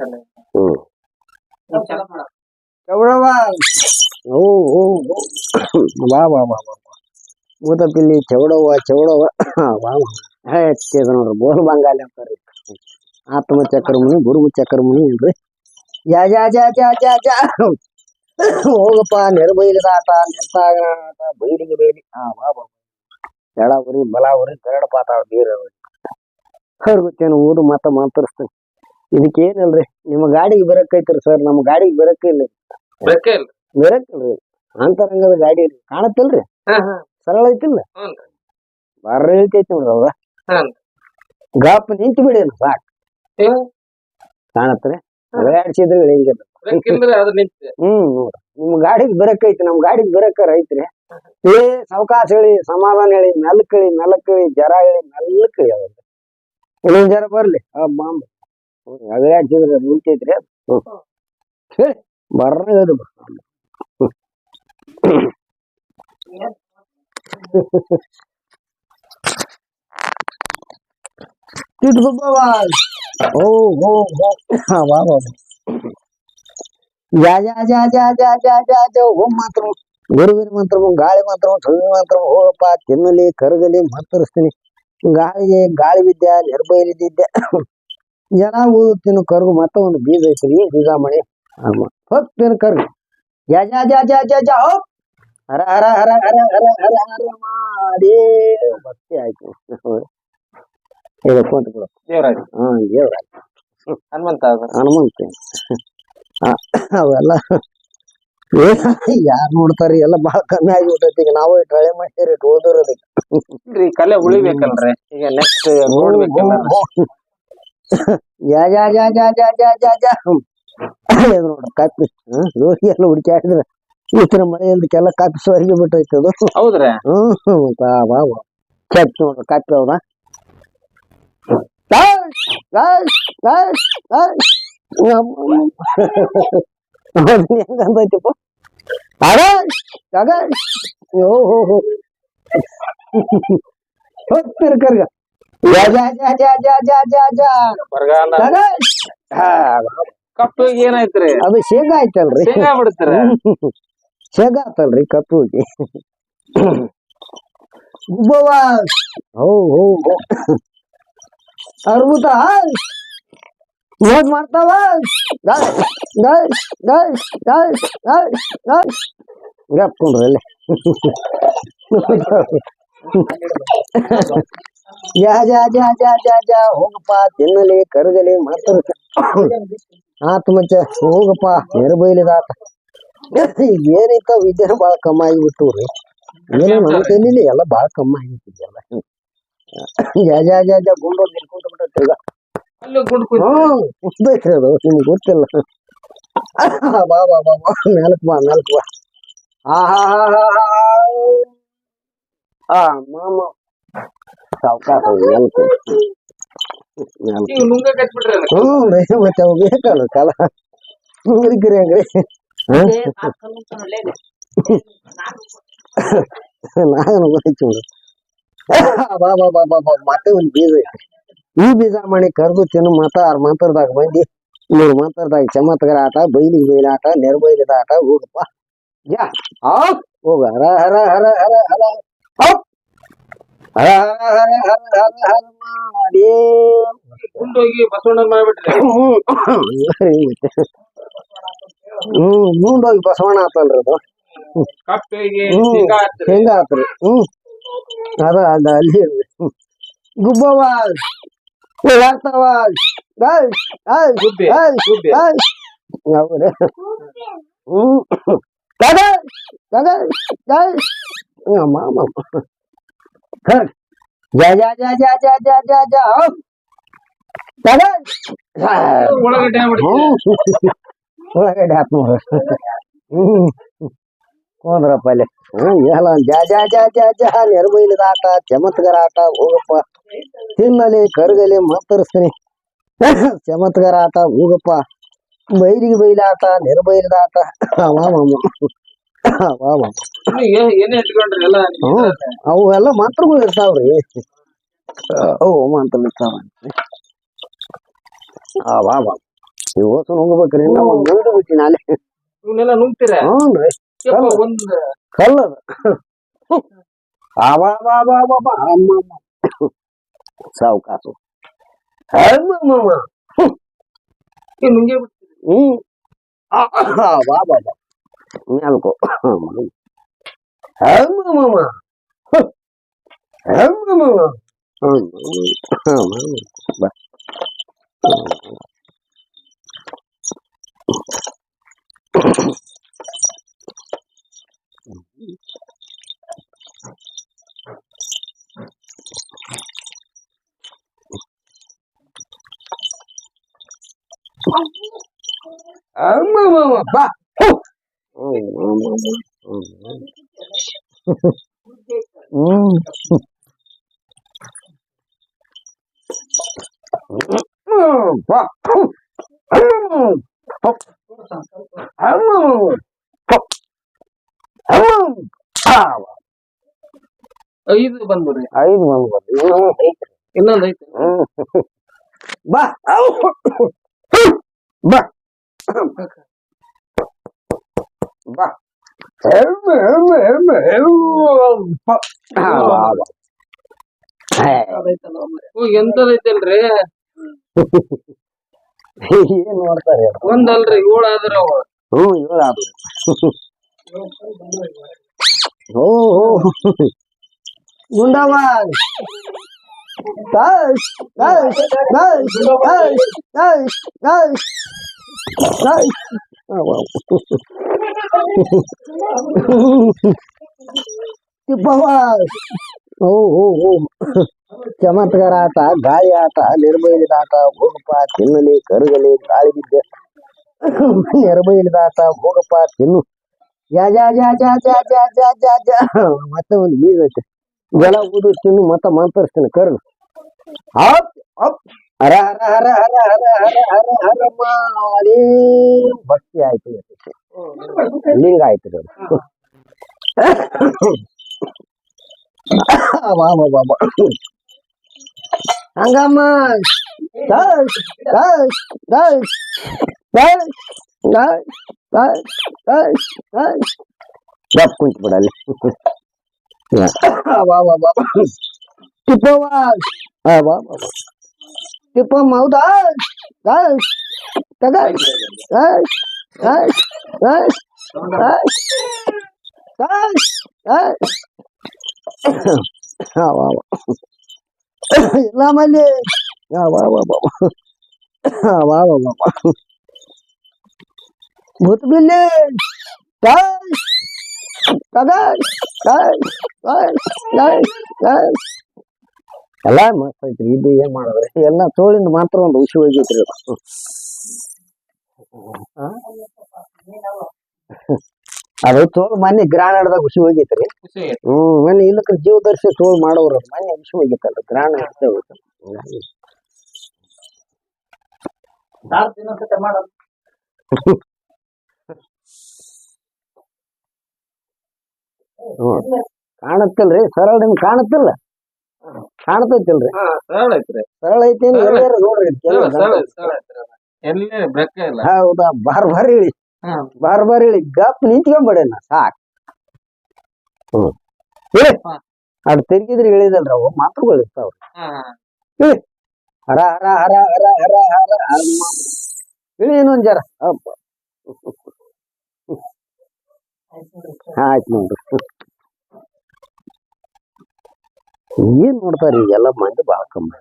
ಹ್ಮ್ ಚೌಡವ ಓ ಓ ಬಾ ಬಾ ಬಾ ಬಾ ಊತಪಿಲ್ಲಿ ಚೌಡವ ಚೌಡವ ಬಾ ಹೆಚ್ಚದ ನೋಡ್ರಿ ಬೋಲ್ ಬಂಗಾಲಿ ಅಂತಾರ್ರಿ ಆತ್ಮ ಚಕ್ರಮುನಿ ಗುರುಮು ಚಕ್ರಮುನಿ ಏನ್ರಿ ಜಾ ಜಾ ಜಾ ಜಾ ಜಾ ಜಾ ಹೋಗಪ್ಪ ನೆರಬೈಲಿದಾಟ ನೆತ್ತಾಗ ಬೈಲಿಗೆ ಬೈಲಿ ಬಾ ಬಾ ಎಳ ಉರಿ ಬಲ ಉರಿ ಗರಡ ಪಾತಾಳ ನೀರ ಗೊತ್ತೇನು ಊದು ಮತ್ತ ಮಾತರಿಸ್ತೇನೆ ಇದಕ್ಕೇನಲ್ರಿ ನಿಮ್ಮ ಗಾಡಿಗೆ ಬರಕೈತ್ರಿ ಸರ್ ನಮ್ಮ ಗಾಡಿಗೆ ಬರಕಿಲ್ಲ ಬರಕಿಲ್ರಿ ಅಂತರಂಗದ ಗಾಡಿ ಕಾಣತ್ತಲ್ರಿ ಸರಳ ಐತಿಲ್ಲ ಬರ್ರ ಐತೈತಿ ನೋಡ್ರಿ ಅವಾಗ ಗಾಪ್ ನಿಂತು ಬಿಡಿ ಸಾಕ್ ಕಾಣತ್ರಿ ಅಡ್ಸಿದ್ರೆ ಹಿಂಗೆ ನೋಡ್ರಿ ನಿಮ್ ಗಾಡಿಗೆ ಬರಕೈತಿ ನಮ್ ಗಾಡಿಗೆ ಬರಕಾರ ಐತ್ರಿ ಏ ಸಾವಕಾಶ ಹೇಳಿ ಸಮಾಧಾನ ಹೇಳಿ ಮೆಲ್ಲಕ್ಕಳಿ ಜರ ಹೇಳಿ ಮೆಲ್ಲಕ್ಕಳಿ ಅವಾಗ ಇನ್ನೊಂದ್ ಜರ ಬರ್ಲಿ ಬಾಂಬ್ ಅಡ್ಸಿದ್ರೆ ನಿಂತೈತ್ರಿ ಹೇಳಿ ಬರ್ರ ಓ ಹೋ ಹೋ ಬಾ ಬಾ ಜಾ ಜಾ ಜಾ ಜಾ ಜಾ ಜಾ ಜಾ ಜಾ ಓಂ ಮಾತ್ರ ಗುರುವಿನ ಮಂತ್ರ ಗಾಳಿ ಮಂತ್ರ ಸುಳ್ಳು ಮಂತ್ರ ಹೋಗಪ್ಪ ತಿನ್ನಲಿ ಕರಗಲಿ ಮಂತರಿಸ್ತೀನಿ ಗಾಳಿಗೆ ಗಾಳಿ ವಿದ್ಯೆ ನಿರ್ಭಯಲಿದ್ದೆ ಜನ ಊದುತ್ತೀನಿ ಕರ್ಗು ಮತ್ತ ಒಂದು ಬೀಜ ಐತ್ರಿ ಬೀಜ ಮಣಿ ಹೋಗ್ತೀನಿ ಕರ್ಗು ಜಾ ಜಾ ಜಾ ಜಾ ಜಾ ಜಾ ಹೋಗ್ ಹರ ಹರ ಹರ ಹರ ಹರ ಹರ ಹರ ಮಾಡಿ ಭಕ್ತಿ ಆಯ್ತು ಕುಂತ ಬಿಡು ದೇವರಾಜ್ ದೇವರಾಜ್ ಹನುಮಂತ ಅವೆಲ್ಲ ಯಾರು ನೋಡ್ತಾರಿ ಎಲ್ಲ ಬಹಳ ಕಮ್ಮಿ ಆಗಿಬಿಟ್ಟೈತಿ ಈಗ ನಾವು ಟ್ರೈ ಮಾಡ್ತೀರಿ ಓದೋರದಕ್ಕೆ ಕಲೆ ಉಳಿಬೇಕಲ್ರಿ ಈಗ ನೆಕ್ಸ್ಟ್ ಜಾ ಜಾ ಜಾ ಜಾ ಜಾ ಜಾ ಜಾ ಜಾ ನೋಡ್ರಿ ಕಾಪಿ ರೋಗಿ ಎಲ್ಲ ಹುಡುಕಾಡಿದ್ರೆ ಈತರ ಮಳೆಯಲ್ದಕ್ಕೆಲ್ಲ ಕಾಪಿ ಸೊರಗಿ ಬಿಟ್ಟೈತಿ ಅದು ಹೌದ್ರಿ ಬಾ ಕಾಪಿ ನೋಡ್ರಿ ಕಾಪಿ ಹೌದಾ ಹೆಂಗಂತೈತಿಪ್ಪ ಹೋಗ್ತೀರಿ ಕರ್ಗ ಕಪ್ಪು ಏನಾಯ್ತ್ರಿ ಅದು ಶೇಂಗಾ ಆಯ್ತಲ್ರಿ ಶೇಂಗಾ ಬಿಡ್ತಾರ ಶೇಂಗಾ ಆತಲ್ರಿ ಕಪ್ಪುಗೆ ಗುಬ್ಬವ್ವ ಹೋ ಹೋ ಅರ್ಬುತ ನೋಡ್ ಮಾಡ್ತಾವ ಗಪ್ಕೊಂಡ್ರಿ ಅಲ್ಲಿ ಜಾ ಜಾ ಜಾ ಜಾ ಜಾ ಜಾ ಹೋಗಪ್ಪ ತಿನ್ನಲಿ ಕರಗಲಿ ಮಾತ್ರ ಆತ್ಮಚ ಹೋಗಪ್ಪ ನಿರ್ಬೈಲಿದಾಟ ಏನೈತ ವಿದ್ಯೆ ಬಾಳ ಕಮ್ಮಿ ಆಗಿಬಿಟ್ಟವ್ರಿ ಏನೋ ನನ್ನ ಕೈಲಿ ಎಲ್ಲ ಬಾಳ ಕಮ್ಮಿ ಆಗಿಬಿಟ್ಟಿದೆಲ್ಲ ಜಾ ಜಾ ಜಾ ಜಾ ಗುಂಡೋಗಿ ನಿಲ್ಕೊಂತ ಬಿಟ್ಟೈತಿ ಈಗ ಕುಸ್ದೈತ್ರಿ ಅದು ನಿಮ್ಗೆ ಗೊತ್ತಿಲ್ಲ ಬಾ ಬಾ ಬಾ ಬಾ ನಾಲ್ಕು ಬಾ ಮಾಮ ಸಾವಕಾಶ ಮತ್ತೆ ಅವು ಬೇಕಲ್ಲ ಕಾಲ ಹುಡುಗಿರಿ ಹಂಗ್ರಿ ನಾನು ಗೊತ್ತಾಯ್ತು ಬಾ ಬಾ ಬಾ ಬಾ ಬಾ ಮತ್ತೆ ಒಂದು ಬೀಜ ಐತಿ ಈ ಬೀಜ ಮಣಿ ಕರ್ದು ತಿನ್ನು ಮತ 6 ಮಂತ್ರದಾಗ ಬಂದಿ 3 ಮಂತ್ರದಾಗ ಚಮತ್ಕಾರ ಆಟ ಬೈಲಿಗೆ ಬೈಲ ಆಟ ನೆರಬೈಲಿದ ಆಟ ಹೋಗಪ್ಪ ಯಾ ಹೋಗ ಹರ ಹರ ಹರ ಹರ ಹರ ಹರ ಹರ ಹರ ಹರ ಹರ ಹರ ಮಾಡಿ ಗುಂಡೋಗಿ ಬಸವಣ್ಣ ಮಾಡ್ಬಿಟ್ರಿ ಮುಂಡೋಗಿ ಬಸವಣ್ಣ ಆತಲ್ರಿ ಅದು ಹೆಂಗ ಆತ್ರಿ ಅದ ಅದ ಅಲ್ಲಿ ಗುಬ್ಬವ್ವ ಆಗ್ತಾವ ಜಾ ಜಾ ಜಾ ಜಾ ಜಾ ಜಾ ಜಾ ಜಾ ಒಳಗಡೆ ಹಾಕ್ ನೋಡ್ರಿ ಹೋದ್ರಪ್ಪ ಅಲ್ಲಿ ಎಲ್ಲ ಜಾ ಜಾ ಜಾ ಜಾ ಜಾ ನೆರಬೈಲಿದ ಆಟ ಚಮತ್ಕಾರ ಆಟ ಹೋಗಪ್ಪ ತಿನ್ನಲಿ ಕರಗಲಿ ಮಂತರಿಸ್ತೀನಿ ಚಮತ್ಕಾರ ಆಟ ಹೋಗಪ್ಪ ಬೈಲಿಗೆ ಬೈಲ ಆಟ ನೆರಬೈಲಿದ ಆಟ ಅವು ಎಲ್ಲ ಮಂತ್ರಗಳು ಇರ್ತಾವ್ರಿ ಅವು ಮಂತ್ರ ಇರ್ತಾವ ಇವತ್ತು ಹೋಗ್ಬೇಕ್ರಿ ನಾವು ಮುಂದೆ ಬಿಟ್ಟಿನ ಅಲ್ಲಿ ಇವನ್ನೆಲ್ಲ ನುಂಗ್ತೀರ ಹ್ಞೂನ್ರಿ ಯಪ್ಪ, ಒಂದ್ ಕಲ್ಲದ ಅಮ್ಮ ಸಾವುಕಾಸು ಅಮ್ಮಮ್ಮ ನುಂಗೇ ಬಿಡ್ತೀರಿ. ಹ್ಮ್ ಬಾಬಾ ಮ್ಯಾಲ್ಕೋ ಅಮ್ಮಮ್ಮ ಅಮ್ಮಮ್ಮ ಬಾ ಅಮ್ಮಮ್ಮ ಬಾ ಬಾ ಐದು ಬಂದ್ಬಿಡ್ರಿ. ಐದು ಬಂದ್ಬರ್ರಿ ಇನ್ನೊಂದ್ ಐತಿ. ಬಾ ಬಾ ಬಾ ಓ, ಎಂತದೈತಲ್ರಿ? ಏನ್ ನೋಡ್ತಾರೆ ಒಂದಲ್ರಿ, 7 ಆದ್ರ ಅವ. ಏಳು ಆದ್ರು ಓ ಗುಂಡವ ಚಮತ್ಕಾರ ಆಟ, ಗಾಳಿ ಆಟ, ನಿರ್ಬೈಲಿದಾಟ, ಹೋಗಪ್ಪ ತಿನ್ನಲಿ ಕರುಗಲಿ ಗಾಳಿ ಬಿದ್ದೆ ನಿರ್ಬೈಲಿದಾಟ, ಹೋಗಪ್ಪ ತಿನ್ನು ಜಾ ಜಾ ಜಾ ಜಾ ಜಾ ಜಾ ಜಾ ಜಾ ಜಾ ಮತ್ತೆ ಒಂದು ಬೀಜ ಐತೆ ಜಲ ಊದು ತಿನ್ನು ಮತ್ತೆ ಮಂತರಿಸ್ತೀನಿ ಕರು ಅಪ್ ಅಪ್ ಹರ ಹರ ಹರ ಹರ ಹರ ಹರ ಹರ ಹರ ಮಾರೇ ಭಕ್ತಿ ಆಯ್ತು ಲಿಂಗ ಆಯ್ತು ಬಾಬಾ ಹಂಗಮ್ಮ ಕುಂತು ಬಿಡಲ್ಲಿ ಟಿಪ್ಪವ್ವ ಟಿಪ್ಪಮ್ಮ ಹೌದಾ ತಗ ಇಲ್ಲ ಮಲ್ಲಿ ಭೂತ ಬಿಲ್ಲಿ ಎಲ್ಲ ಮಸ್ತ್ ಐತ್ರಿ. ಇದು ಏನ್ ಮಾಡಿದ್ರಿ ಎಲ್ಲ ತೋಳಿಂದ ಮಾತ್ರ ಒಂದು ಹುಸಿ ಹೋಗೈತ್ರಿ ಅದು ತೋಳು ಮೊನ್ನೆ ಗ್ರಾಣದಾಗ ಹುಸಿ ಹೋಗೈತ್ರಿ. ಮೊನ್ನೆ ಇಲ್ಲಕ್ಕ ಜೀವದರ್ಶಿ ತೋಳು ಮಾಡೋರು ಮೊನ್ನೆ ಹುಸಿ ಹೋಗೈತಲ್ಲ ಗ್ರಾಣ ಕಾಣತ್ತಲ್ರಿ ಸರಳ ಕಾಣತ್ತಿಲ್ಲ ಕಾಣ್ತೈತಿಲ್ರಿ ಸರಳ ಐತೇನು ಎಲ್ಲಾರ ನೋಡ್ರಿ ಹೌದಾ ಬಾರ್ ಹೇಳಿ ಹೇಳಿ ಗಪ್ ನಿಂತ್ಕೊಂಡ್ಬೇಡೇನ ಸಾಕ್ ಅದ್ ತಿರ್ಗಿದ್ರಿ ಹೇಳಿದಲ್ರಿ ಅವು ಮಾತುಗಳು ಇರ್ತಾವ್ರಿ ಹರ ಹರ ಹರ ಹರ ಹರ ಹರ ಹೇಳಿ ಇನ್ನೊಂದ್ ಜರ ಆಯ್ತು ನೋಡ್ರಿ ಏನ್ ನೋಡ್ತಾರ ಈಗೆಲ್ಲ ಮಂದಿ ಬಾಳ ಕಮ್ಮಿ